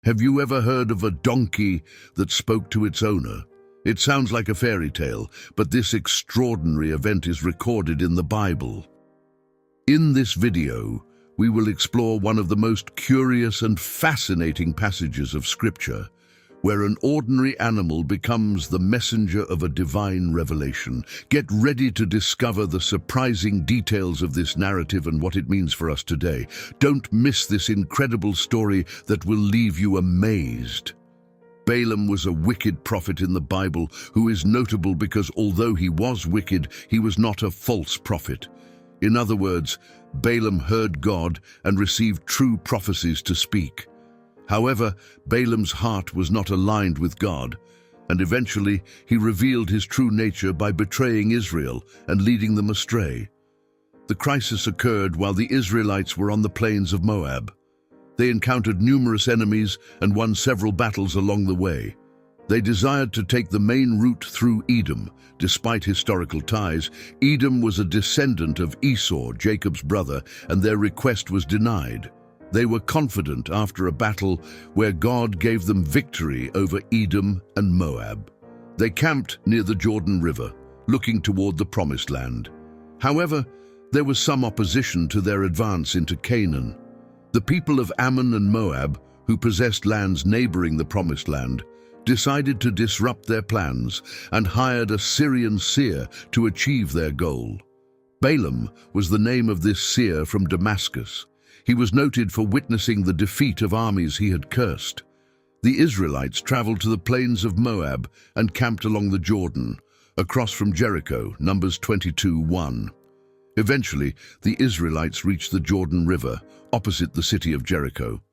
Have you ever heard of a donkey that spoke to its owner? It sounds like a fairy tale, but this extraordinary event is recorded in the Bible. In this video, we will explore one of the most curious and fascinating passages of Scripture, where an ordinary animal becomes the messenger of a divine revelation. Get ready to discover the surprising details of this narrative and what it means for us today. Don't miss this incredible story that will leave you amazed. Balaam was a wicked prophet in the Bible who is notable because although he was wicked, he was not a false prophet. In other words, Balaam heard God and received true prophecies to speak. However, Balaam's heart was not aligned with God, and eventually he revealed his true nature by betraying Israel and leading them astray. The crisis occurred while the Israelites were on the plains of Moab. They encountered numerous enemies and won several battles along the way. They desired to take the main route through Edom. Despite historical ties, Edom was a descendant of Esau, Jacob's brother, and their request was denied. They were confident after a battle where God gave them victory over Edom and Moab. They camped near the Jordan River, looking toward the Promised Land. However, there was some opposition to their advance into Canaan. The people of Ammon and Moab, who possessed lands neighboring the Promised Land, decided to disrupt their plans and hired a Syrian seer to achieve their goal. Balaam was the name of this seer from Damascus. He was noted for witnessing the defeat of armies he had cursed. The Israelites traveled to the plains of Moab and camped along the Jordan, across from Jericho, Numbers 22:1. Eventually, the Israelites reached the Jordan River, opposite the city of Jericho.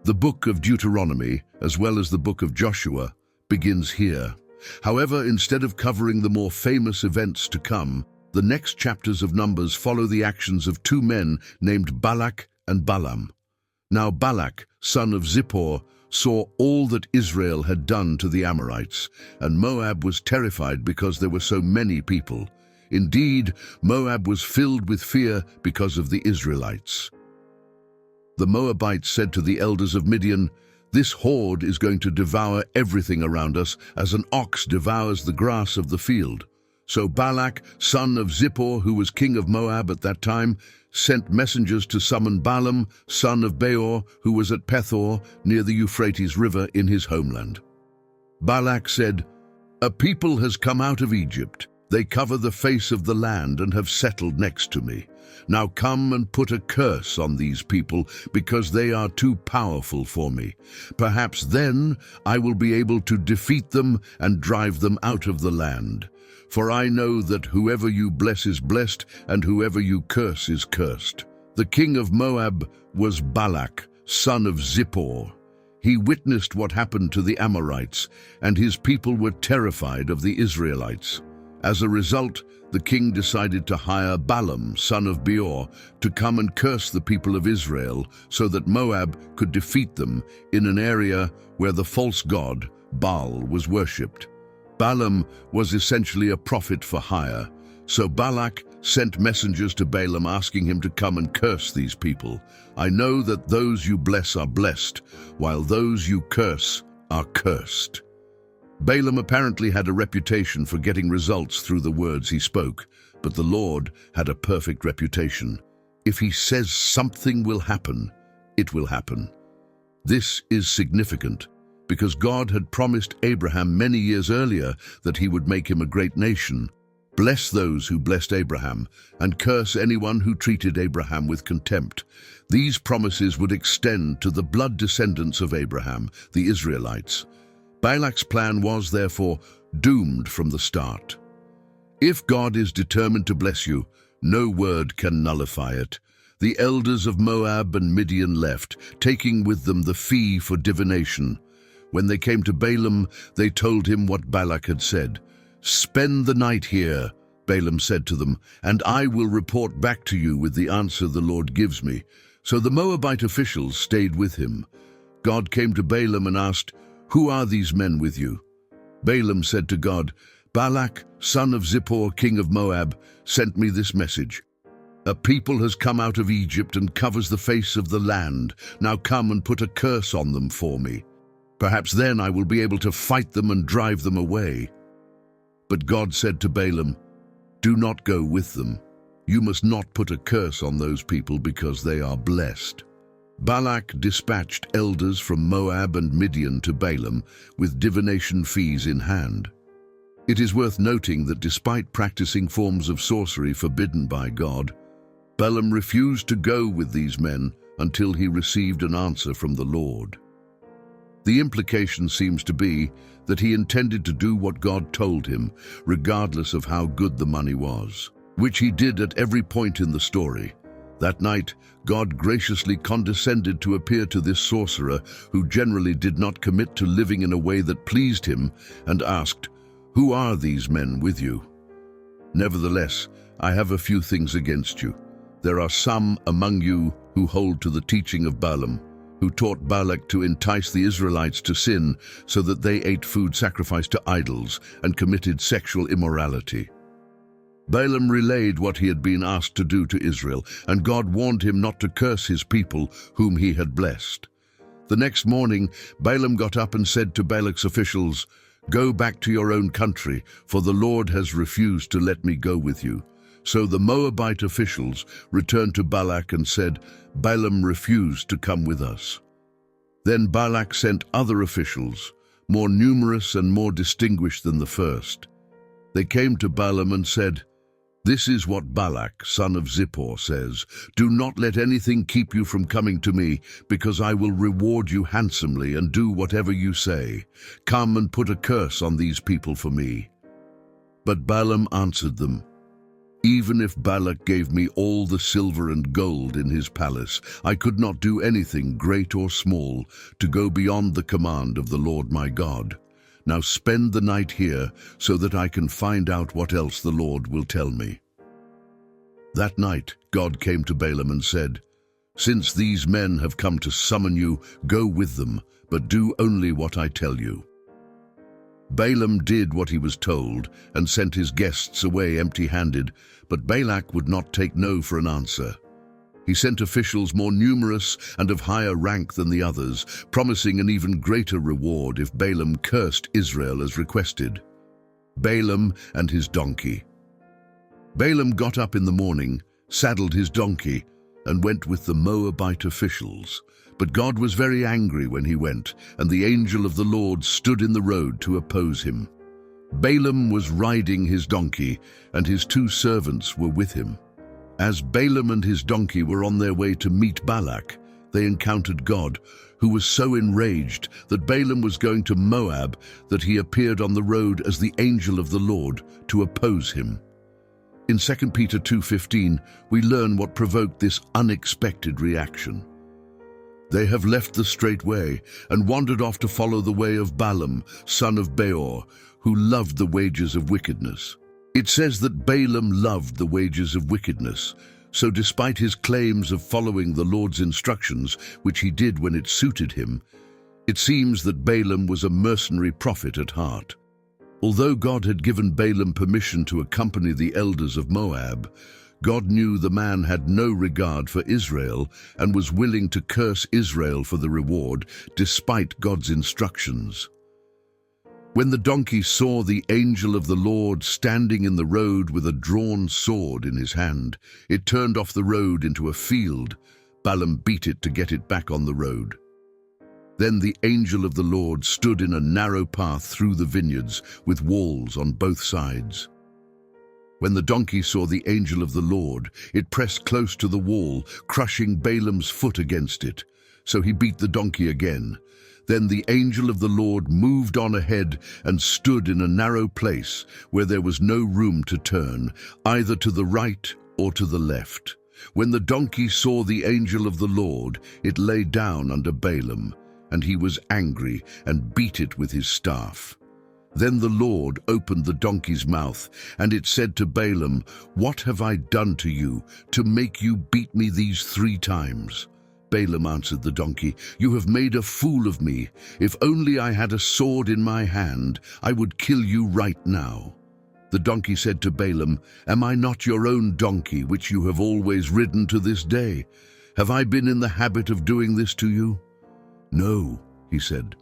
The book of Deuteronomy, as well as the book of Joshua, begins here. However, instead of covering the more famous events to come, the next chapters of Numbers follow the actions of two men named Balak and Balaam. Now Balak, son of Zippor, saw all that Israel had done to the Amorites, and Moab was terrified because there were so many people. Indeed, Moab was filled with fear because of the Israelites. The Moabites said to the elders of Midian, "This horde is going to devour everything around us as an ox devours the grass of the field." So Balak, son of Zippor, who was king of Moab at that time, sent messengers to summon Balaam, son of Beor, who was at Pethor, near the Euphrates River in his homeland. Balak said, "A people has come out of Egypt. They cover the face of the land and have settled next to me. Now come and put a curse on these people, because they are too powerful for me. Perhaps then I will be able to defeat them and drive them out of the land. For I know that whoever you bless is blessed, and whoever you curse is cursed." The king of Moab was Balak, son of Zippor. He witnessed what happened to the Amorites, and his people were terrified of the Israelites. As a result, the king decided to hire Balaam, son of Beor, to come and curse the people of Israel so that Moab could defeat them in an area where the false god, Baal, was worshipped. Balaam was essentially a prophet for hire, so Balak sent messengers to Balaam asking him to come and curse these people. "I know that those you bless are blessed, while those you curse are cursed." Balaam apparently had a reputation for getting results through the words he spoke, but the Lord had a perfect reputation. If he says something will happen, it will happen. This is significant because God had promised Abraham many years earlier that he would make him a great nation. Bless those who blessed Abraham, and curse anyone who treated Abraham with contempt. These promises would extend to the blood descendants of Abraham, the Israelites. Balak's plan was, therefore, doomed from the start. If God is determined to bless you, no word can nullify it. The elders of Moab and Midian left, taking with them the fee for divination. When they came to Balaam, they told him what Balak had said. "Spend the night here," Balaam said to them, "and I will report back to you with the answer the Lord gives me." So the Moabite officials stayed with him. God came to Balaam and asked, "Who are these men with you?" Balaam said to God, "Balak, son of Zippor, king of Moab, sent me this message. A people has come out of Egypt and covers the face of the land. Now come and put a curse on them for me." Perhaps then I will be able to fight them and drive them away." But God said to Balaam, "Do not go with them. You must not put a curse on those people because they are blessed." Balak dispatched elders from Moab and Midian to Balaam with divination fees in hand. It is worth noting that despite practicing forms of sorcery forbidden by God, Balaam refused to go with these men until he received an answer from the Lord. The implication seems to be that he intended to do what God told him, regardless of how good the money was, which he did at every point in the story. That night, God graciously condescended to appear to this sorcerer who generally did not commit to living in a way that pleased him, and asked, "Who are these men with you? Nevertheless, I have a few things against you. There are some among you who hold to the teaching of Balaam, who taught Balak to entice the Israelites to sin so that they ate food sacrificed to idols and committed sexual immorality." Balaam relayed what he had been asked to do to Israel, and God warned him not to curse his people whom he had blessed. The next morning, Balaam got up and said to Balak's officials, "Go back to your own country, for the Lord has refused to let me go with you." So the Moabite officials returned to Balak and said, "Balaam refused to come with us." Then Balak sent other officials, more numerous and more distinguished than the first. They came to Balaam and said, "This is what Balak, son of Zippor, says. Do not let anything keep you from coming to me, because I will reward you handsomely and do whatever you say. Come and put a curse on these people for me." But Balaam answered them, "Even if Balak gave me all the silver and gold in his palace, I could not do anything, great or small, to go beyond the command of the Lord my God. Now spend the night here, so that I can find out what else the Lord will tell me." That night God came to Balaam and said, "Since these men have come to summon you, go with them, but do only what I tell you." Balaam did what he was told and sent his guests away empty-handed, but Balak would not take no for an answer. He sent officials more numerous and of higher rank than the others, promising an even greater reward if Balaam cursed Israel as requested. Balaam and his donkey. Balaam got up in the morning, saddled his donkey, and went with the Moabite officials. But God was very angry when he went, and the angel of the Lord stood in the road to oppose him. Balaam was riding his donkey, and his 2 servants were with him. As Balaam and his donkey were on their way to meet Balak, they encountered God, who was so enraged that Balaam was going to Moab that he appeared on the road as the angel of the Lord to oppose him. In 2 Peter 2:15, we learn what provoked this unexpected reaction. They have left the straight way and wandered off to follow the way of Balaam, son of Beor, who loved the wages of wickedness. It says that Balaam loved the wages of wickedness, so despite his claims of following the Lord's instructions, which he did when it suited him, it seems that Balaam was a mercenary prophet at heart. Although God had given Balaam permission to accompany the elders of Moab, God knew the man had no regard for Israel and was willing to curse Israel for the reward, despite God's instructions. When the donkey saw the angel of the Lord standing in the road with a drawn sword in his hand, it turned off the road into a field. Balaam beat it to get it back on the road. Then the angel of the Lord stood in a narrow path through the vineyards with walls on both sides. When the donkey saw the angel of the Lord, it pressed close to the wall, crushing Balaam's foot against it. So he beat the donkey again. Then the angel of the Lord moved on ahead and stood in a narrow place where there was no room to turn, either to the right or to the left. When the donkey saw the angel of the Lord, it lay down under Balaam, and he was angry and beat it with his staff. Then the Lord opened the donkey's mouth, and it said to Balaam, "What have I done to you to make you beat me these 3 times?" Balaam answered the donkey, "You have made a fool of me. If only I had a sword in my hand, I would kill you right now." The donkey said to Balaam, "Am I not your own donkey, which you have always ridden to this day? Have I been in the habit of doing this to you?" "No," he said.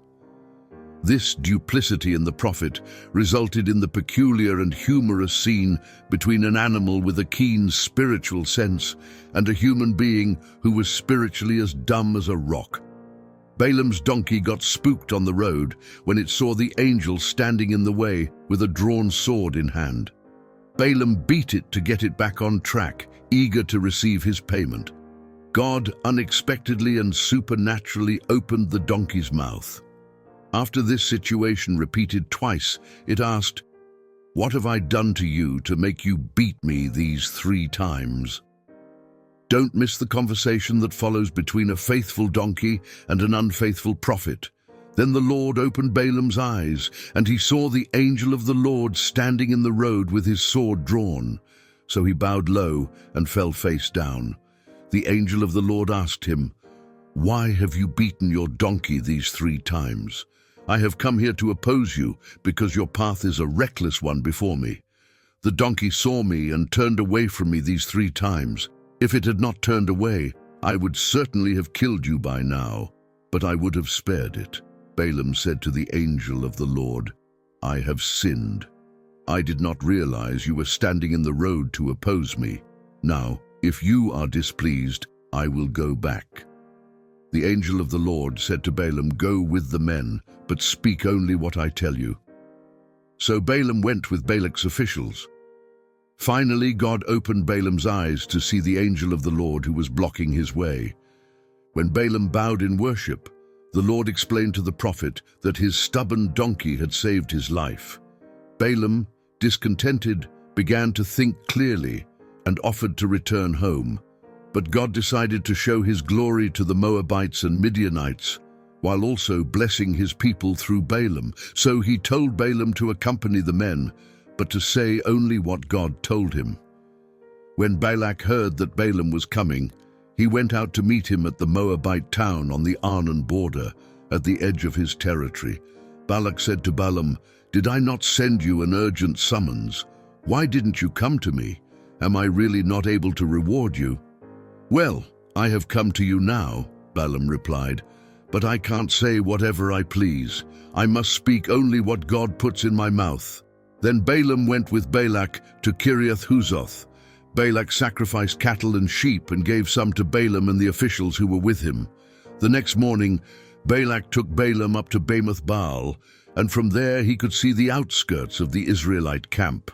This duplicity in the prophet resulted in the peculiar and humorous scene between an animal with a keen spiritual sense and a human being who was spiritually as dumb as a rock. Balaam's donkey got spooked on the road when it saw the angel standing in the way with a drawn sword in hand. Balaam beat it to get it back on track, eager to receive his payment. God unexpectedly and supernaturally opened the donkey's mouth. After this situation repeated twice, it asked, "What have I done to you to make you beat me these 3 times?" Don't miss the conversation that follows between a faithful donkey and an unfaithful prophet. Then the Lord opened Balaam's eyes, and he saw the angel of the Lord standing in the road with his sword drawn. So he bowed low and fell face down. The angel of the Lord asked him, "Why have you beaten your donkey these 3 times? I have come here to oppose you because your path is a reckless one before me. The donkey saw me and turned away from me these 3 times. If it had not turned away, I would certainly have killed you by now, but I would have spared it." Balaam said to the angel of the Lord, "I have sinned. I did not realize you were standing in the road to oppose me. Now, if you are displeased, I will go back." The angel of the Lord said to Balaam, "Go with the men, but speak only what I tell you." So Balaam went with Balak's officials. Finally, God opened Balaam's eyes to see the angel of the Lord who was blocking his way. When Balaam bowed in worship, the Lord explained to the prophet that his stubborn donkey had saved his life. Balaam, discontented, began to think clearly and offered to return home. But God decided to show his glory to the Moabites and Midianites, while also blessing his people through Balaam. So he told Balaam to accompany the men, but to say only what God told him. When Balak heard that Balaam was coming, he went out to meet him at the Moabite town on the Arnon border, at the edge of his territory. Balak said to Balaam, "Did I not send you an urgent summons? Why didn't you come to me? Am I really not able to reward you?" "Well, I have come to you now," Balaam replied, "but I can't say whatever I please. I must speak only what God puts in my mouth." Then Balaam went with Balak to Kiriath-Huzoth. Balak sacrificed cattle and sheep and gave some to Balaam and the officials who were with him. The next morning, Balak took Balaam up to Bamoth Baal, and from there he could see the outskirts of the Israelite camp.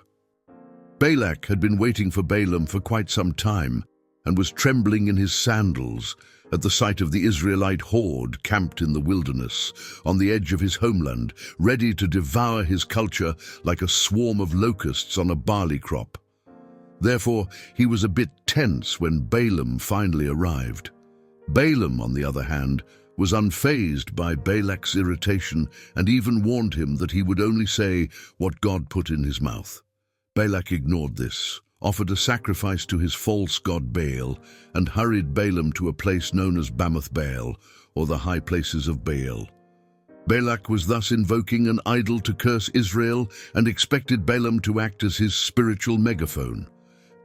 Balak had been waiting for Balaam for quite some time, and was trembling in his sandals at the sight of the Israelite horde camped in the wilderness, on the edge of his homeland, ready to devour his culture like a swarm of locusts on a barley crop. Therefore, he was a bit tense when Balaam finally arrived. Balaam, on the other hand, was unfazed by Balak's irritation and even warned him that he would only say what God put in his mouth. Balak ignored this, offered a sacrifice to his false god Baal, and hurried Balaam to a place known as Bamoth Baal, or the high places of Baal. Balak was thus invoking an idol to curse Israel and expected Balaam to act as his spiritual megaphone.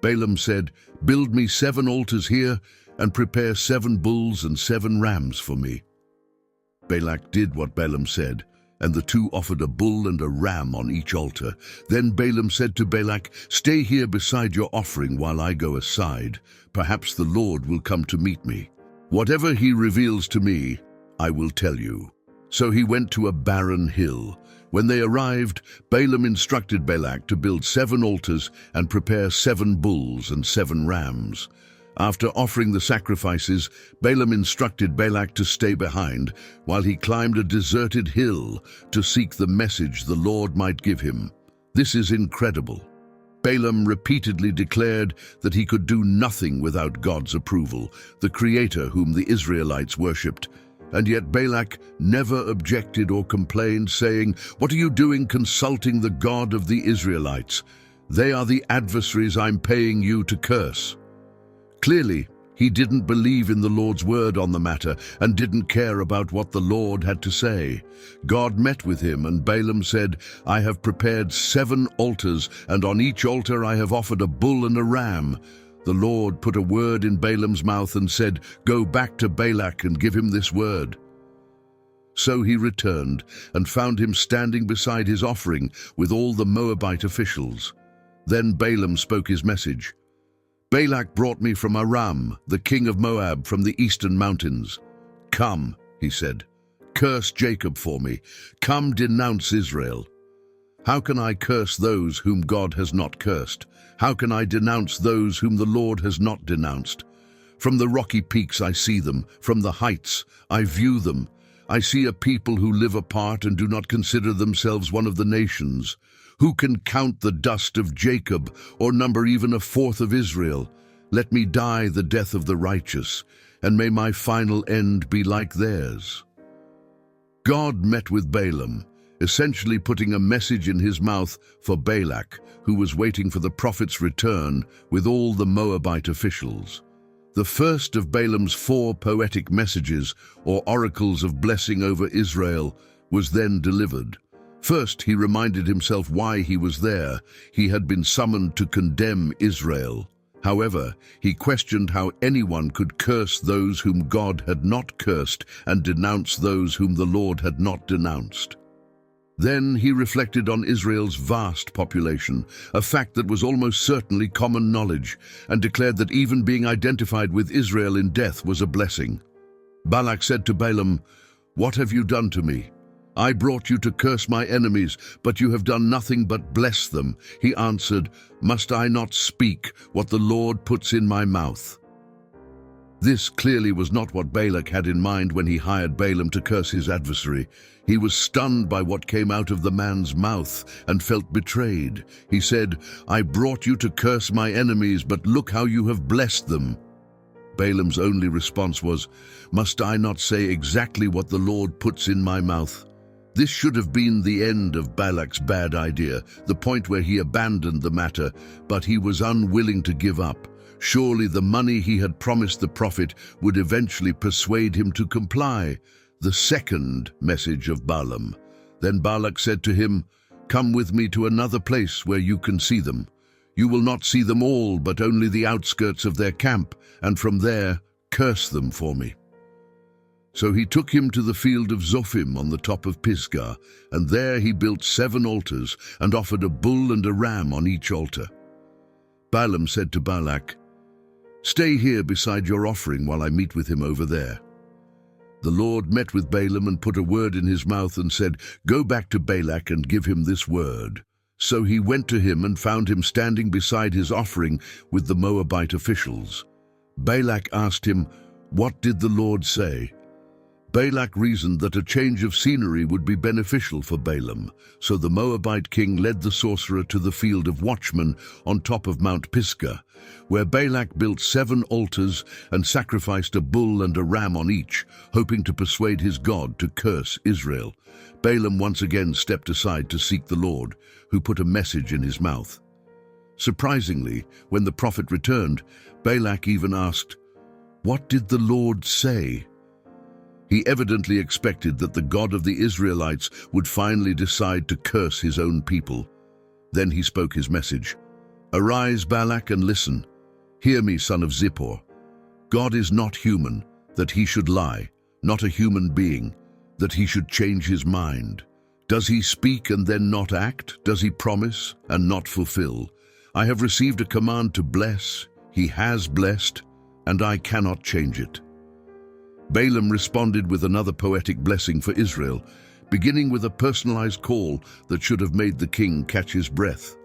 Balaam said, "Build me 7 altars here and prepare 7 bulls and 7 rams for me." Balak did what Balaam said, and the two offered a bull and a ram on each altar. Then Balaam said to Balak, "Stay here beside your offering while I go aside. Perhaps the Lord will come to meet me. Whatever he reveals to me, I will tell you." So he went to a barren hill. When they arrived, Balaam instructed Balak to build 7 altars and prepare 7 bulls and 7 rams. After offering the sacrifices, Balaam instructed Balak to stay behind while he climbed a deserted hill to seek the message the Lord might give him. This is incredible. Balaam repeatedly declared that he could do nothing without God's approval, the Creator whom the Israelites worshipped. And yet Balak never objected or complained, saying, "What are you doing consulting the God of the Israelites? They are the adversaries I'm paying you to curse." Clearly, he didn't believe in the Lord's word on the matter and didn't care about what the Lord had to say. God met with him, and Balaam said, "I have prepared 7 altars, and on each altar I have offered a bull and a ram." The Lord put a word in Balaam's mouth and said, "Go back to Balak and give him this word." So he returned and found him standing beside his offering with all the Moabite officials. Then Balaam spoke his message. "Balak brought me from Aram, the king of Moab, from the eastern mountains. Come," he said, "curse Jacob for me. Come, denounce Israel. How can I curse those whom God has not cursed? How can I denounce those whom the Lord has not denounced? From the rocky peaks I see them, from the heights I view them. I see a people who live apart and do not consider themselves one of the nations. Who can count the dust of Jacob, or number even a fourth of Israel? Let me die the death of the righteous, and may my final end be like theirs." God met with Balaam, essentially putting a message in his mouth for Balak, who was waiting for the prophet's return with all the Moabite officials. The first of Balaam's 4 poetic messages, or oracles of blessing over Israel, was then delivered. First, he reminded himself why he was there. He had been summoned to condemn Israel. However, he questioned how anyone could curse those whom God had not cursed and denounce those whom the Lord had not denounced. Then he reflected on Israel's vast population, a fact that was almost certainly common knowledge, and declared that even being identified with Israel in death was a blessing. Balak said to Balaam, "What have you done to me? I brought you to curse my enemies, but you have done nothing but bless them." He answered, "Must I not speak what the Lord puts in my mouth?" This clearly was not what Balak had in mind when he hired Balaam to curse his adversary. He was stunned by what came out of the man's mouth and felt betrayed. He said, "I brought you to curse my enemies, but look how you have blessed them." Balaam's only response was, "Must I not say exactly what the Lord puts in my mouth?" This should have been the end of Balak's bad idea, the point where he abandoned the matter, but he was unwilling to give up. Surely the money he had promised the prophet would eventually persuade him to comply. The second message of Balaam. Then Balak said to him, "Come with me to another place where you can see them. You will not see them all, but only the outskirts of their camp, and from there curse them for me." So he took him to the field of Zophim on the top of Pisgah, and there he built 7 altars and offered a bull and a ram on each altar. Balaam said to Balak, "Stay here beside your offering while I meet with him over there." The Lord met with Balaam and put a word in his mouth and said, "Go back to Balak and give him this word." So he went to him and found him standing beside his offering with the Moabite officials. Balak asked him, "What did the Lord say?" Balak reasoned that a change of scenery would be beneficial for Balaam, so the Moabite king led the sorcerer to the field of watchmen on top of Mount Pisgah, where Balak built 7 altars and sacrificed a bull and a ram on each, hoping to persuade his God to curse Israel. Balaam once again stepped aside to seek the Lord, who put a message in his mouth. Surprisingly, when the prophet returned, Balak even asked, "What did the Lord say?" He evidently expected that the God of the Israelites would finally decide to curse his own people. Then he spoke his message. "Arise, Balak, and listen. Hear me, son of Zippor. God is not human, that he should lie, not a human being, that he should change his mind. Does he speak and then not act? Does he promise and not fulfill? I have received a command to bless. He has blessed, and I cannot change it." Balaam responded with another poetic blessing for Israel, beginning with a personalized call that should have made the king catch his breath.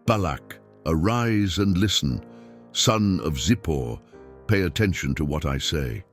"Balak, arise and listen. Son of Zippor, pay attention to what I say."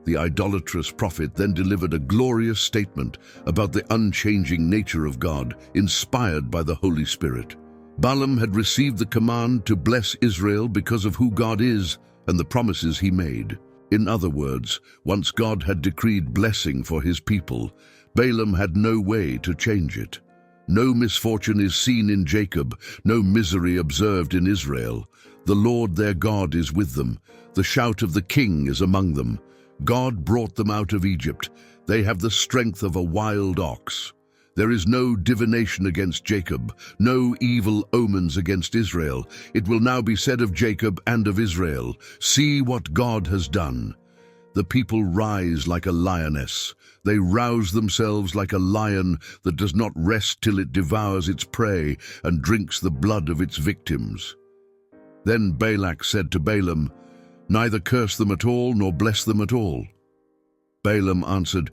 The idolatrous prophet then delivered a glorious statement about the unchanging nature of God, inspired by the Holy Spirit. Balaam had received the command to bless Israel because of who God is and the promises he made. In other words, once God had decreed blessing for his people, Balaam had no way to change it. No misfortune is seen in Jacob, no misery observed in Israel. The Lord their God is with them. The shout of the king is among them. God brought them out of Egypt. They have the strength of a wild ox. There is no divination against Jacob, no evil omens against Israel. It will now be said of Jacob and of Israel, "See what God has done." The people rise like a lioness. They rouse themselves like a lion that does not rest till it devours its prey and drinks the blood of its victims. Then Balak said to Balaam, "Neither curse them at all, nor bless them at all." Balaam answered,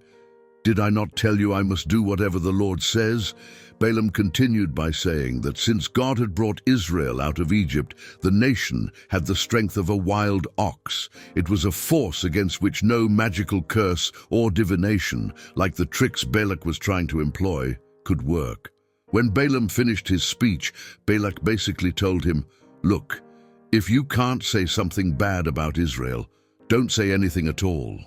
"Did I not tell you I must do whatever the Lord says?" Balaam continued by saying that since God had brought Israel out of Egypt, the nation had the strength of a wild ox. It was a force against which no magical curse or divination, like the tricks Balak was trying to employ, could work. When Balaam finished his speech, Balak basically told him, "Look, if you can't say something bad about Israel, don't say anything at all."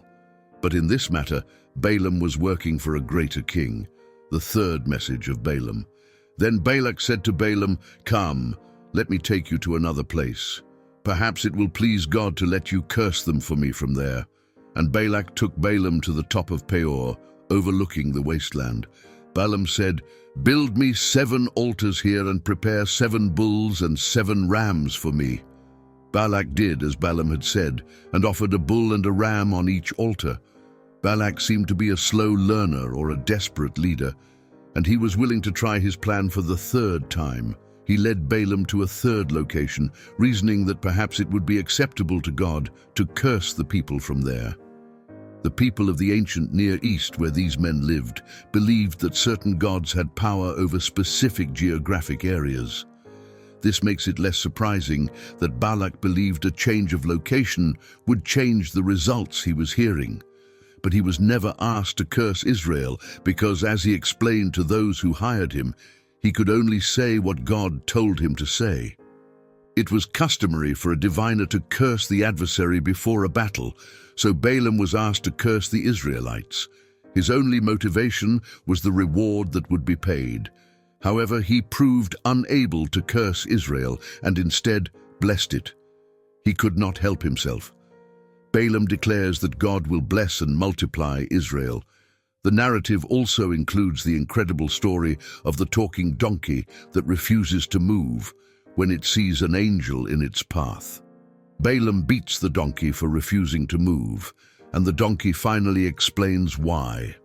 But in this matter, Balaam was working for a greater king. The third message of Balaam. Then Balak said to Balaam, "Come, let me take you to another place. Perhaps it will please God to let you curse them for me from there." And Balak took Balaam to the top of Peor, overlooking the wasteland. Balaam said, "Build me 7 altars here and prepare 7 bulls and 7 rams for me." Balak did as Balaam had said, and offered a bull and a ram on each altar. Balak seemed to be a slow learner or a desperate leader, and he was willing to try his plan for the 3rd time. He led Balaam to a 3rd location, reasoning that perhaps it would be acceptable to God to curse the people from there. The people of the ancient Near East, where these men lived, believed that certain gods had power over specific geographic areas. This makes it less surprising that Balak believed a change of location would change the results he was hearing. But he was never asked to curse Israel because, as he explained to those who hired him, he could only say what God told him to say. It was customary for a diviner to curse the adversary before a battle, so Balaam was asked to curse the Israelites. His only motivation was the reward that would be paid. However, he proved unable to curse Israel and instead blessed it. He could not help himself. Balaam declares that God will bless and multiply Israel. The narrative also includes the incredible story of the talking donkey that refuses to move when it sees an angel in its path. Balaam beats the donkey for refusing to move, and the donkey finally explains why.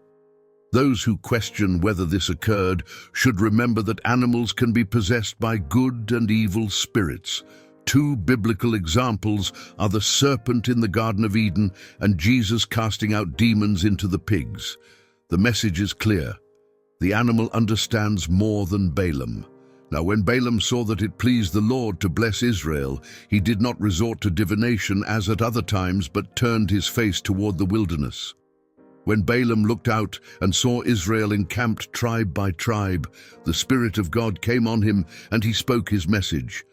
Those who question whether this occurred should remember that animals can be possessed by good and evil spirits. 2 biblical examples are the serpent in the Garden of Eden and Jesus casting out demons into the pigs. The message is clear. The animal understands more than Balaam. Now, when Balaam saw that it pleased the Lord to bless Israel, he did not resort to divination as at other times, but turned his face toward the wilderness. When Balaam looked out and saw Israel encamped tribe by tribe, the Spirit of God came on him and he spoke his message.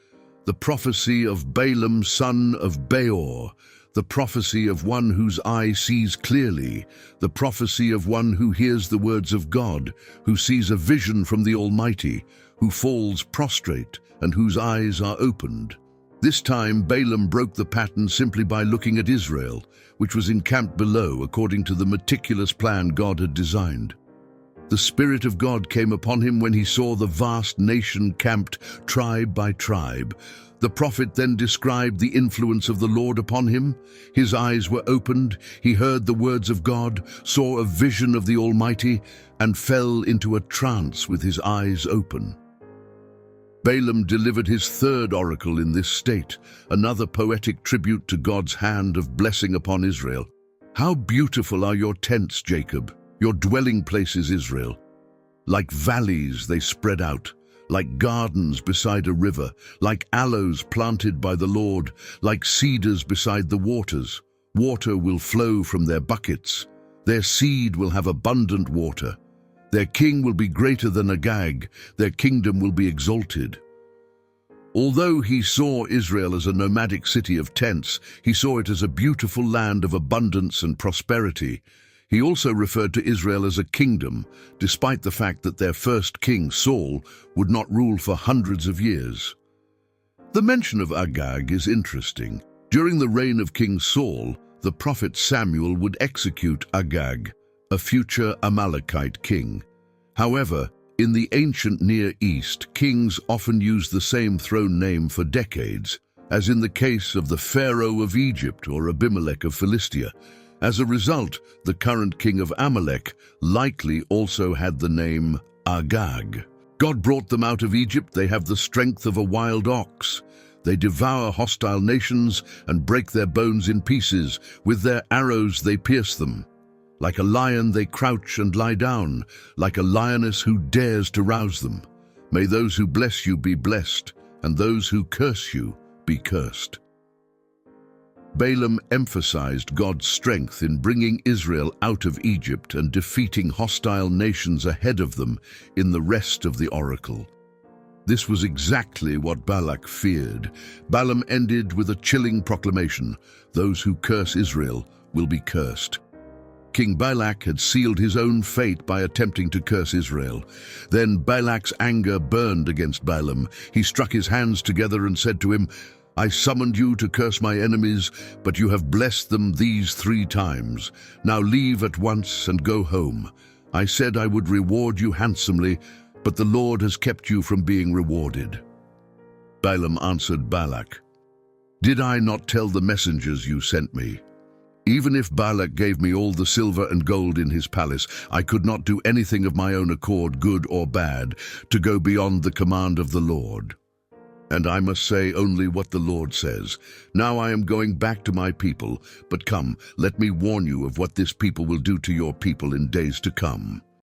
The prophecy of Balaam, son of Beor, the prophecy of one whose eye sees clearly, the prophecy of one who hears the words of God, who sees a vision from the Almighty, who falls prostrate and whose eyes are opened. This time Balaam broke the pattern simply by looking at Israel, which was encamped below according to the meticulous plan God had designed. The Spirit of God came upon him when he saw the vast nation camped tribe by tribe. The prophet then described the influence of the Lord upon him. His eyes were opened, he heard the words of God, saw a vision of the Almighty, and fell into a trance with his eyes open. Balaam delivered his 3rd oracle in this state, another poetic tribute to God's hand of blessing upon Israel. "How beautiful are your tents, Jacob, your dwelling places, Israel. Like valleys they spread out, like gardens beside a river, like aloes planted by the Lord, like cedars beside the waters. Water will flow from their buckets. Their seed will have abundant water. Their king will be greater than Agag. Their kingdom will be exalted." Although he saw Israel as a nomadic city of tents, he saw it as a beautiful land of abundance and prosperity. He also referred to Israel as a kingdom, despite the fact that their first king, Saul, would not rule for hundreds of years. The mention of Agag is interesting. During the reign of King Saul, the prophet Samuel would execute Agag, a future Amalekite king. However, in the ancient Near East, kings often used the same throne name for decades, as in the case of the Pharaoh of Egypt or Abimelech of Philistia. As a result, the current king of Amalek likely also had the name Agag. God brought them out of Egypt. They have the strength of a wild ox. They devour hostile nations and break their bones in pieces. With their arrows they pierce them. Like a lion they crouch and lie down, like a lioness who dares to rouse them. May those who bless you be blessed, and those who curse you be cursed. Balaam emphasized God's strength in bringing Israel out of Egypt and defeating hostile nations ahead of them in the rest of the oracle. This was exactly what Balak feared. Balaam ended with a chilling proclamation: those who curse Israel will be cursed. King Balak had sealed his own fate by attempting to curse Israel. Then Balak's anger burned against Balaam. He struck his hands together and said to him, "I summoned you to curse my enemies, but you have blessed them these 3 times. Now leave at once and go home. I said I would reward you handsomely, but the Lord has kept you from being rewarded." Balaam answered Balak, "Did I not tell the messengers you sent me? Even if Balak gave me all the silver and gold in his palace, I could not do anything of my own accord, good or bad, to go beyond the command of the Lord. And I must say only what the Lord says. Now I am going back to my people, but come, let me warn you of what this people will do to your people in days to come."